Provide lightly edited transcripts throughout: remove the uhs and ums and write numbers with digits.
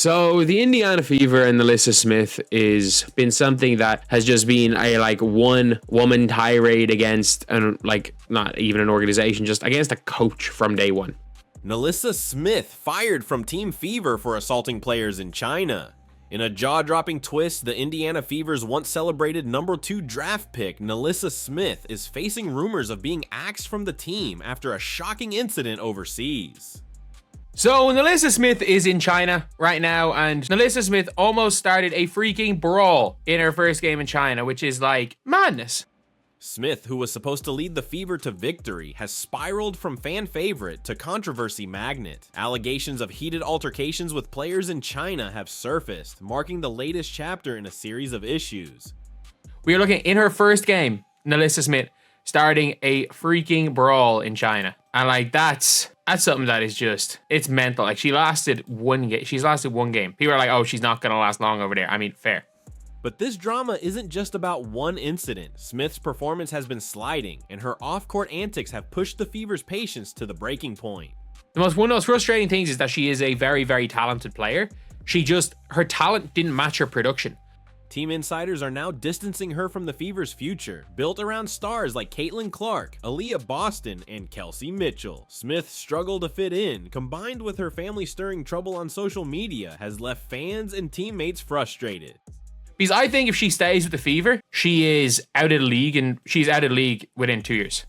So the Indiana Fever and Nalyssa Smith is been something that has just been a like one woman tirade against not even an organization, just against a coach from day one. Nalyssa Smith fired from Team Fever for assaulting players in China. In a jaw-dropping twist, the Indiana Fever's once celebrated number 2 draft pick, Nalyssa Smith, is facing rumors of being axed from the team after a shocking incident overseas. So Nalyssa Smith is in China right now, and Nalyssa Smith almost started a freaking brawl in her first game in China, which is like madness. Smith, who was supposed to lead the Fever to victory, has spiraled from fan favorite to controversy magnet. Allegations of heated altercations with players in China have surfaced, marking the latest chapter in a series of issues. We are looking in her first game, Nalyssa Smith starting a freaking brawl in China. And like that's something that is just, it's mental. Like she's lasted one game. People are like, oh, she's not gonna last long over there. I mean, fair. But this drama isn't just about one incident. Smith's performance has been sliding, and her off-court antics have pushed the Fever's patience to the breaking point. One of the most frustrating things is that she is a very, very talented player. Her talent didn't match her production. Team insiders are now distancing her from the Fever's future, built around stars like Caitlin Clark, Aaliyah Boston, and Kelsey Mitchell. Smith's struggle to fit in, combined with her family stirring trouble on social media, has left fans and teammates frustrated. Because I think if she stays with the Fever, she is out of the league, and she's out of the league within 2 years.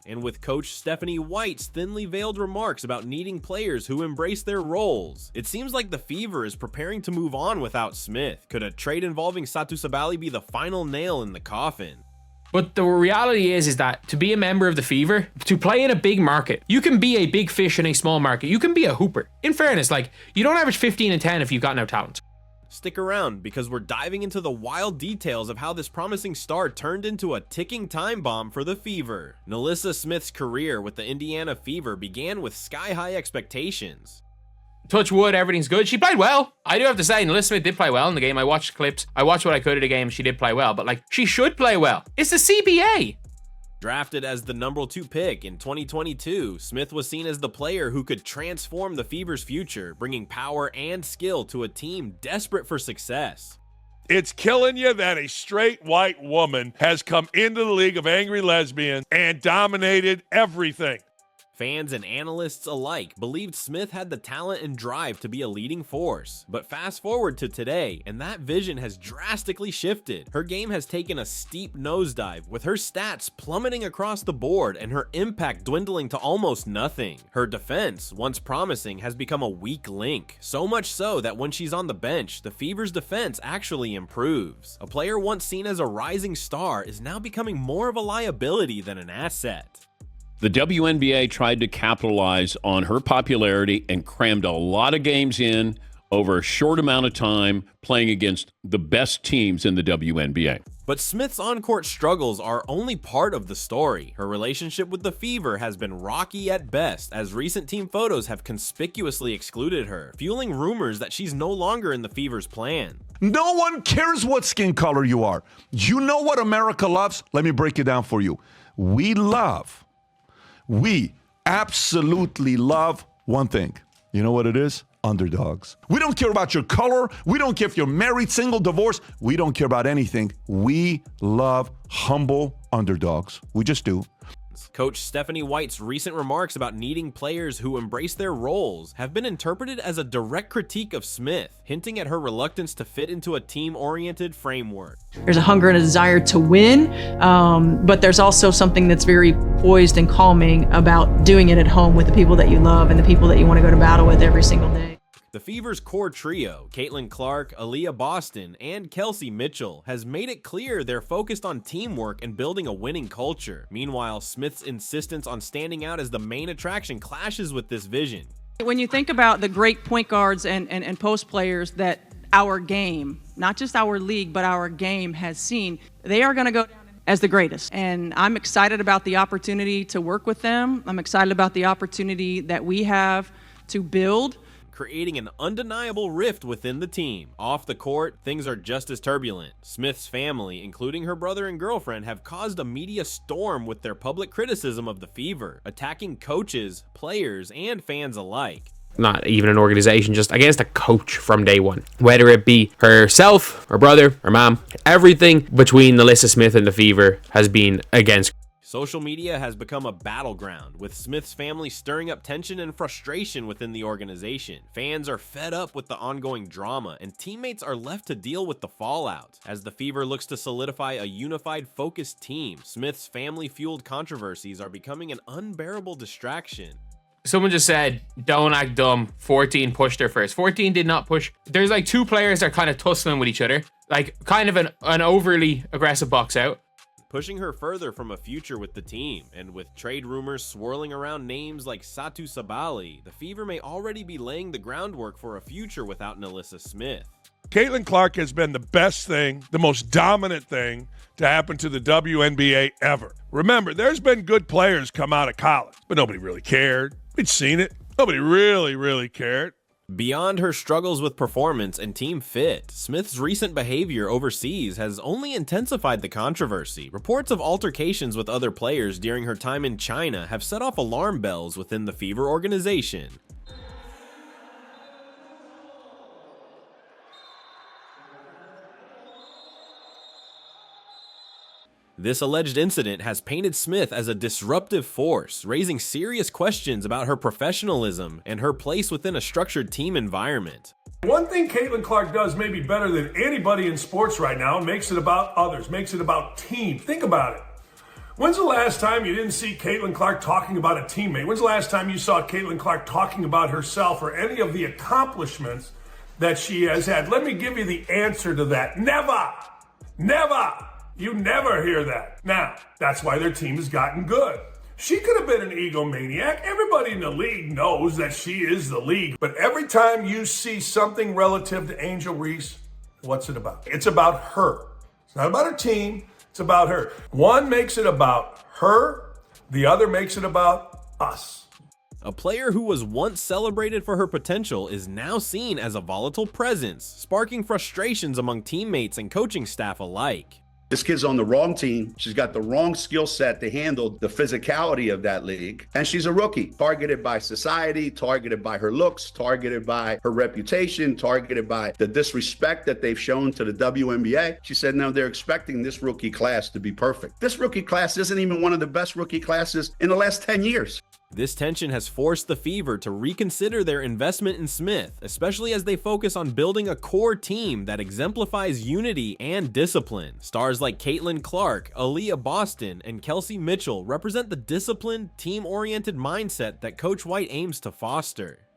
And with Coach Stephanie White's thinly veiled remarks about needing players who embrace their roles, it seems like the Fever is preparing to move on without Smith. Could a trade involving Satu Sabali be the final nail in the coffin? But the reality is that to be a member of the Fever, to play in a big market, you can be a big fish in a small market. You can be a hooper. In fairness, like, you don't average 15 and 10 if you've got no talent. Stick around, because we're diving into the wild details of how this promising star turned into a ticking time bomb for the Fever. Nalyssa Smith's career with the Indiana Fever began with sky-high expectations. Touch wood, everything's good. She played well. I do have to say, Nalyssa Smith did play well in the game. I watched clips. I watched what I could of the game. She did play well, but like, she should play well. It's the CBA. Drafted as the number 2 pick in 2022, Smith was seen as the player who could transform the Fever's future, bringing power and skill to a team desperate for success. It's killing you that a straight white woman has come into the League of Angry Lesbians and dominated everything. Fans and analysts alike believed Smith had the talent and drive to be a leading force. But fast forward to today, and that vision has drastically shifted. Her game has taken a steep nosedive, with her stats plummeting across the board and her impact dwindling to almost nothing. Her defense, once promising, has become a weak link. So much so that when she's on the bench, the Fever's defense actually improves. A player once seen as a rising star is now becoming more of a liability than an asset. The WNBA tried to capitalize on her popularity and crammed a lot of games in over a short amount of time, playing against the best teams in the WNBA. But Smith's on-court struggles are only part of the story. Her relationship with the Fever has been rocky at best, as recent team photos have conspicuously excluded her, fueling rumors that she's no longer in the Fever's plan. No one cares what skin color you are. You know what America loves? Let me break it down for you. We absolutely love one thing. You know what it is? Underdogs. We don't care about your color. We don't care if you're married, single, divorced. We don't care about anything. We love humble underdogs. We just do. Coach Stephanie White's recent remarks about needing players who embrace their roles have been interpreted as a direct critique of Smith, hinting at her reluctance to fit into a team-oriented framework. There's a hunger and a desire to win, but there's also something that's very poised and calming about doing it at home with the people that you love and the people that you want to go to battle with every single day. The Fever's core trio, Caitlin Clark, Aaliyah Boston, and Kelsey Mitchell, has made it clear they're focused on teamwork and building a winning culture. Meanwhile, Smith's insistence on standing out as the main attraction clashes with this vision. When you think about the great point guards and post players that our game, not just our league, but our game has seen, they are going to go down as the greatest. And I'm excited about the opportunity to work with them. I'm excited about the opportunity that we have to build, creating an undeniable rift within the team. Off the court, things are just as turbulent. Smith's family, including her brother and girlfriend, have caused a media storm with their public criticism of the Fever, attacking coaches, players, and fans alike. not even an organization, just against a coach from day one. Whether it be herself, her brother, her mom, everything between Nalyssa Smith and the Fever has been against. Social media has become a battleground, with Smith's family stirring up tension and frustration within the organization. Fans are fed up with the ongoing drama, and teammates are left to deal with the fallout. As the Fever looks to solidify a unified, focused team, Smith's family-fueled controversies are becoming an unbearable distraction. Someone just said, don't act dumb. 14 pushed her first. 14 did not push. There's like two players that are kind of tussling with each other. Like kind of an overly aggressive box out. Pushing her further from a future with the team, and with trade rumors swirling around names like Satu Sabali, the Fever may already be laying the groundwork for a future without Nalyssa Smith. Caitlin Clark has been the best thing, the most dominant thing to happen to the WNBA ever. Remember, there's been good players come out of college, but nobody really cared. We'd seen it. Nobody really cared. Beyond her struggles with performance and team fit, Smith's recent behavior overseas has only intensified the controversy. Reports of altercations with other players during her time in China have set off alarm bells within the Fever organization. This alleged incident has painted Smith as a disruptive force, raising serious questions about her professionalism and her place within a structured team environment. One thing Caitlin Clark does maybe better than anybody in sports right now, makes it about others, makes it about team. Think about it. When's the last time you didn't see Caitlin Clark talking about a teammate? When's the last time you saw Caitlin Clark talking about herself or any of the accomplishments that she has had? Let me give you the answer to that. Never. You never hear that. Now, that's why their team has gotten good. She could have been an egomaniac. Everybody in the league knows that she is the league. But every time you see something relative to Angel Reese, what's it about? It's about her. It's not about her team. It's about her. One makes it about her. The other makes it about us. A player who was once celebrated for her potential is now seen as a volatile presence, sparking frustrations among teammates and coaching staff alike. This kid's on the wrong team. She's got the wrong skill set to handle the physicality of that league. And she's a rookie, targeted by society, targeted by her looks, targeted by her reputation, targeted by the disrespect that they've shown to the WNBA. She said, no, they're expecting this rookie class to be perfect. This rookie class isn't even one of the best rookie classes in the last 10 years. This tension has forced the Fever to reconsider their investment in Smith, especially as they focus on building a core team that exemplifies unity and discipline. Stars like Caitlin Clark, Aaliyah Boston, and Kelsey Mitchell represent the disciplined, team-oriented mindset that Coach White aims to foster.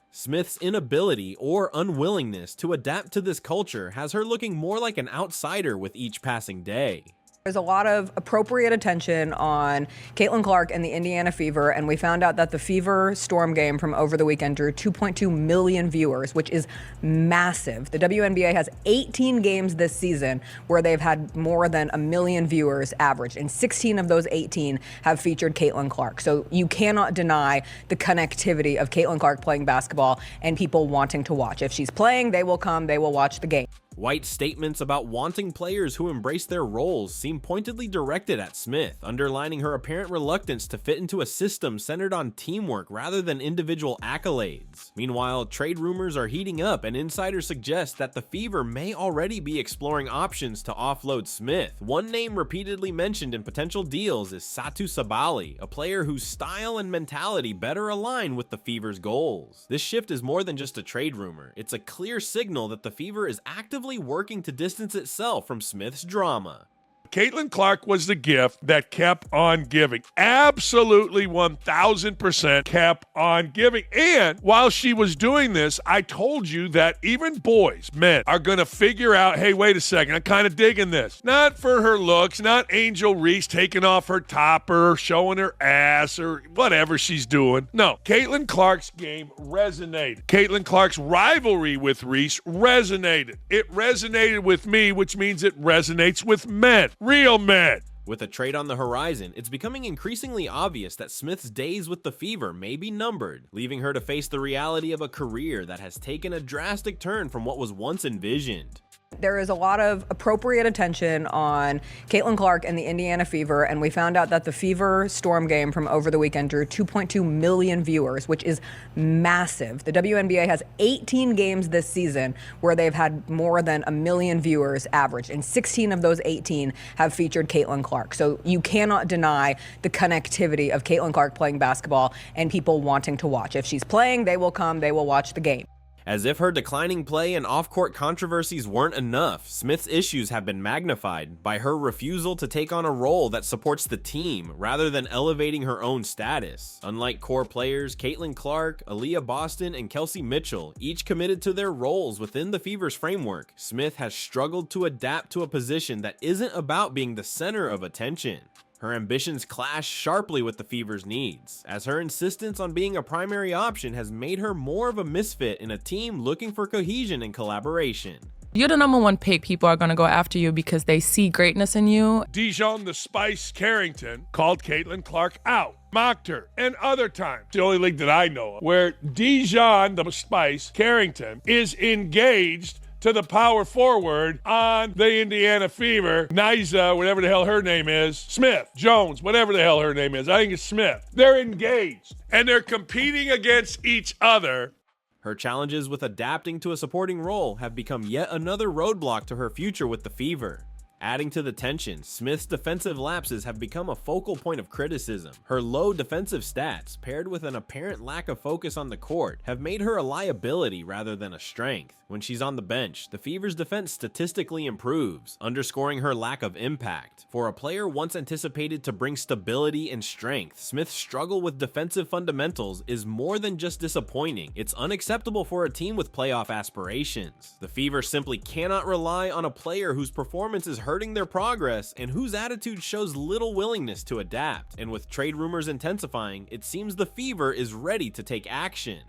Smith's inability or unwillingness to adapt to this culture has her looking more like an outsider with each passing day. There's a lot of appropriate attention on Caitlin Clark and the Indiana Fever, and we found out that the Fever Storm game from over the weekend drew 2.2 million viewers, which is massive. The WNBA has 18 games this season where they've had more than 1 million viewers average, and 16 of those 18 have featured Caitlin Clark. So you cannot deny the connectivity of Caitlin Clark playing basketball and people wanting to watch. If she's playing, they will come, they will watch the game. White's statements about wanting players who embrace their roles seem pointedly directed at Smith, underlining her apparent reluctance to fit into a system centered on teamwork rather than individual accolades. Meanwhile, trade rumors are heating up, and insiders suggest that the Fever may already be exploring options to offload Smith. One name repeatedly mentioned in potential deals is Satu Sabali, a player whose style and mentality better align with the Fever's goals. This shift is more than just a trade rumor. It's a clear signal that the Fever is actively working to distance itself from Smith's drama. Caitlin Clark was the gift that kept on giving. Absolutely 1,000% kept on giving. And while she was doing this, I told you that even boys, men, are going to figure out, hey, wait a second, I'm kind of digging this. Not for her looks, not Angel Reese taking off her topper, showing her ass, or whatever she's doing. No, Caitlin Clark's game resonated. Caitlin Clark's rivalry with Reese resonated. It resonated with me, which means it resonates with men. Real men. With a trade on the horizon, it's becoming increasingly obvious that Smith's days with the Fever may be numbered, leaving her to face the reality of a career that has taken a drastic turn from what was once envisioned. There is a lot of appropriate attention on Caitlin Clark and the Indiana Fever, and we found out that the Fever Storm game from over the weekend drew 2.2 million viewers, which is massive. The WNBA has 18 games this season where they've had more than 1 million viewers average, and 16 of those 18 have featured Caitlin Clark. So you cannot deny the connectivity of Caitlin Clark playing basketball and people wanting to watch. If she's playing, they will come, they will watch the game. As if her declining play and off-court controversies weren't enough, Smith's issues have been magnified by her refusal to take on a role that supports the team rather than elevating her own status. Unlike core players Caitlin Clark, Aaliyah Boston, and Kelsey Mitchell, each committed to their roles within the Fever's framework, Smith has struggled to adapt to a position that isn't about being the center of attention. Her ambitions clash sharply with the Fever's needs, as her insistence on being a primary option has made her more of a misfit in a team looking for cohesion and collaboration. You're the number one pick. People are going to go after you because they see greatness in you. Dijon the Spice Carrington called Caitlin Clark out, mocked her, and other times. The only league that I know of where Dijon the Spice Carrington is engaged to the power forward on the Indiana Fever, Nalyssa, whatever the hell her name is, Smith, Jones, whatever the hell her name is. I think it's Smith. They're engaged, and they're competing against each other. Her challenges with adapting to a supporting role have become yet another roadblock to her future with the Fever. Adding to the tension, Smith's defensive lapses have become a focal point of criticism. Her low defensive stats, paired with an apparent lack of focus on the court, have made her a liability rather than a strength. When she's on the bench, the Fever's defense statistically improves, underscoring her lack of impact. For a player once anticipated to bring stability and strength, Smith's struggle with defensive fundamentals is more than just disappointing. It's unacceptable for a team with playoff aspirations. The Fever simply cannot rely on a player whose performance is hurting their progress and whose attitude shows little willingness to adapt. And with trade rumors intensifying, it seems the Fever is ready to take action.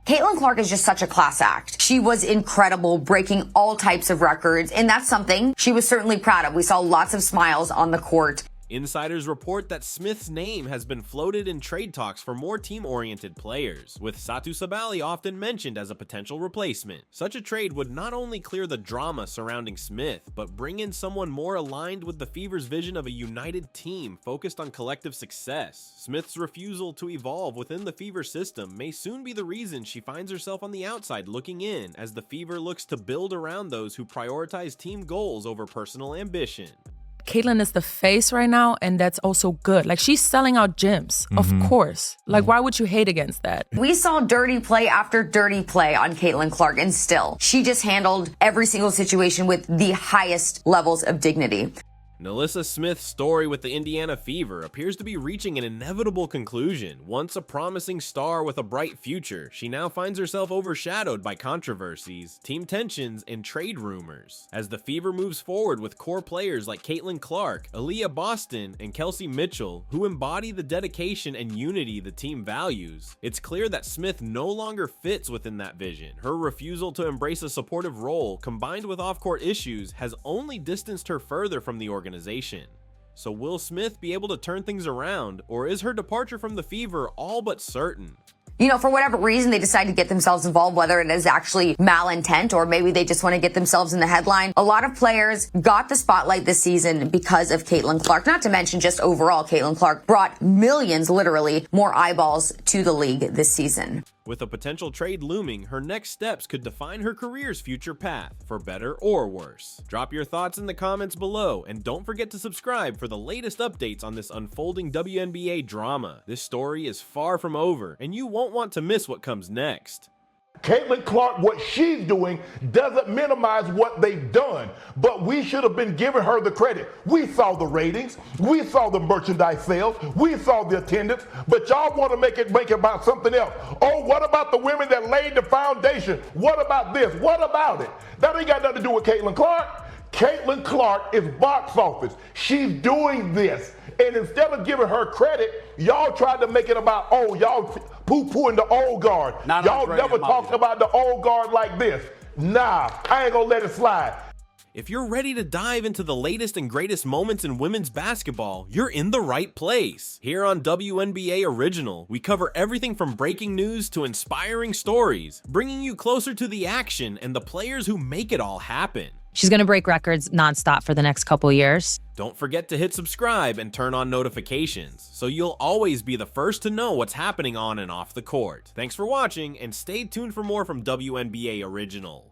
Caitlin Clark is just such a class act. She was incredible, breaking all types of records, and that's something she was certainly proud of. We saw lots of smiles on the court. Insiders report that Smith's name has been floated in trade talks for more team-oriented players, with Satu Sabali often mentioned as a potential replacement. Such a trade would not only clear the drama surrounding Smith, but bring in someone more aligned with the Fever's vision of a united team focused on collective success. Smith's refusal to evolve within the Fever system may soon be the reason she finds herself on the outside looking in, as the Fever looks to build around those who prioritize team goals over personal ambition. Caitlin is the face right now, and that's also good. Like, she's selling out gyms, of course. Like, why would you hate against that? We saw dirty play after dirty play on Caitlin Clark, and still, she just handled every single situation with the highest levels of dignity. Nalyssa Smith's story with the Indiana Fever appears to be reaching an inevitable conclusion. Once a promising star with a bright future, she now finds herself overshadowed by controversies, team tensions, and trade rumors. As the Fever moves forward with core players like Caitlin Clark, Aaliyah Boston, and Kelsey Mitchell, who embody the dedication and unity the team values, it's clear that Smith no longer fits within that vision. Her refusal to embrace a supportive role, combined with off-court issues, has only distanced her further from the organization. So will Smith be able to turn things around, or is her departure from the Fever all but certain? You know, for whatever reason, they decide to get themselves involved, whether it is actually malintent or maybe they just want to get themselves in the headline. A lot of players got the spotlight this season because of Caitlin Clark, not to mention just overall Caitlin Clark brought millions, literally, more eyeballs to the league this season. With a potential trade looming, her next steps could define her career's future path, for better or worse. Drop your thoughts in the comments below, and don't forget to subscribe for the latest updates on this unfolding WNBA drama. This story is far from over, and you won't want to miss what comes next. Caitlin Clark, what she's doing doesn't minimize what they've done, but we should have been giving her the credit. We saw the ratings, we saw the merchandise sales, we saw the attendance, but y'all want to make it about something else. Oh, what about the women that laid the foundation? What about this? What about it? That ain't got nothing to do with Caitlin Clark. Caitlin Clark is box office. She's doing this. And instead of giving her credit, y'all tried to make it about, oh, y'all poo-pooing the old guard. Y'all never talked about the old guard like this. Nah, I ain't gonna let it slide. If you're ready to dive into the latest and greatest moments in women's basketball, you're in the right place. Here on WNBA Original, we cover everything from breaking news to inspiring stories, bringing you closer to the action and the players who make it all happen. she's going to break records nonstop for the next couple years. Don't forget to hit subscribe and turn on notifications so you'll always be the first to know what's happening on and off the court. Thanks for watching, and stay tuned for more from WNBA Originals.